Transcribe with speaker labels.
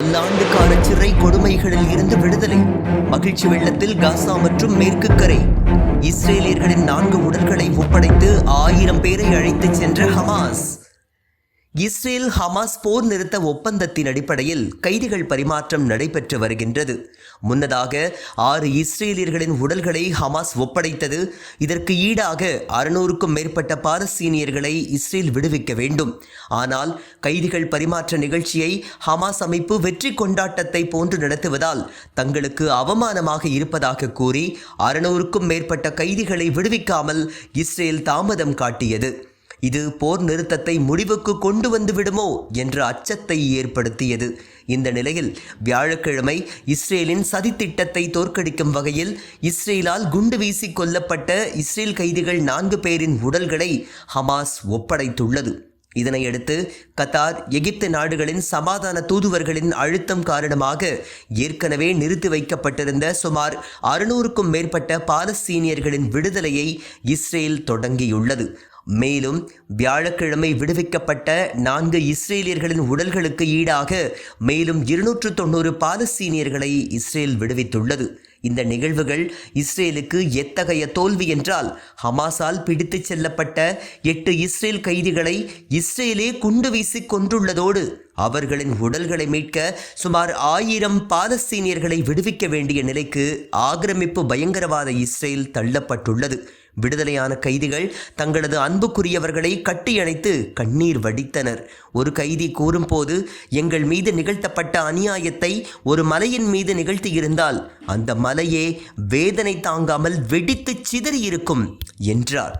Speaker 1: பல்லாண்டு கால சிறை கொடுமைகளில் இருந்து விடுதலை. மகிழ்ச்சி வெள்ளத்தில் காசா மற்றும் மேற்கு கரை. இஸ்ரேலியர்களின் 4 உடல்களை ஒப்படைத்து 1000 பேரை அழைத்துச் சென்ற ஹமாஸ். இஸ்ரேல் ஹமாஸ் போர் நிறுத்த ஒப்பந்தத்தின் அடிப்படையில் கைதிகள் பரிமாற்றம் நடைபெற்று வருகின்றது. முன்னதாக 6 இஸ்ரேலியர்களின் உடல்களை ஹமாஸ் ஒப்படைத்தது. இதற்கு ஈடாக 600க்கும் மேற்பட்ட பாலஸ்தீனியர்களை இஸ்ரேல் விடுவிக்க வேண்டும். ஆனால் கைதிகள் பரிமாற்ற நிகழ்ச்சியை ஹமாஸ் அமைப்பு வெற்றி கொண்டாட்டத்தை போன்று நடத்துவதால் தங்களுக்கு அவமானமாக இருப்பதாக கூறி 600க்கும் மேற்பட்ட கைதிகளை விடுவிக்காமல் இஸ்ரேல் தாமதம் காட்டியது. இது போர் நிறுத்தத்தை முடிவுக்கு கொண்டு வந்து விடுமோ என்ற அச்சத்தை ஏற்படுத்தியது. இந்த நிலையில் வியாழக்கிழமை இஸ்ரேலின் சதித்திட்டத்தை தோற்கடிக்கும் வகையில் இஸ்ரேலால் குண்டு வீசி கொல்லப்பட்ட இஸ்ரேல் கைதிகள் 4 பேரின் உடல்களை ஹமாஸ் ஒப்படைத்துள்ளது. இதனையடுத்து கத்தார், எகிப்து நாடுகளின் சமாதான தூதுவர்களின் அழுத்தம் காரணமாக ஏற்கனவே நிறுத்தி வைக்கப்பட்டிருந்த சுமார் 600க்கும் மேற்பட்ட பாலஸ்தீனியர்களின் விடுதலையை இஸ்ரேல் தொடங்கியுள்ளது. மேலும் வியாழக்கிழமை விடுவிக்கப்பட்ட 4 இஸ்ரேலியர்களின் உடல்களுக்கு ஈடாக மேலும் 290 பாலஸ்தீனியர்களை இஸ்ரேல் விடுவித்துள்ளது. இந்த நிகழ்வுகள் இஸ்ரேலுக்கு எத்தகைய தோல்வி என்றால், ஹமாஸால் பிடித்துச் செல்லப்பட்ட 8 இஸ்ரேல் கைதிகளை இஸ்ரேலே குண்டு வீசி கொன்றுள்ளதோடு அவர்களின் உடல்களை மீட்க சுமார் 1000 பாலஸ்தீனியர்களை விடுவிக்க வேண்டிய நிலைக்கு ஆக்கிரமிப்பு பயங்கரவாத இஸ்ரேல் தள்ளப்பட்டுள்ளது. விடுதலையான கைதிகள் தங்களது அன்புக்குரியவர்களை கட்டியணைத்து கண்ணீர் வடித்தனர். ஒரு கைதி கூறும்போது, எங்கள் மீது நிகழ்த்தப்பட்ட அநியாயத்தை ஒரு மலையின் மீது நிகழ்த்தியிருந்தால் அந்த மலையே வேதனை தாங்காமல் வெடித்து சிதறியிருக்கும் என்றார்.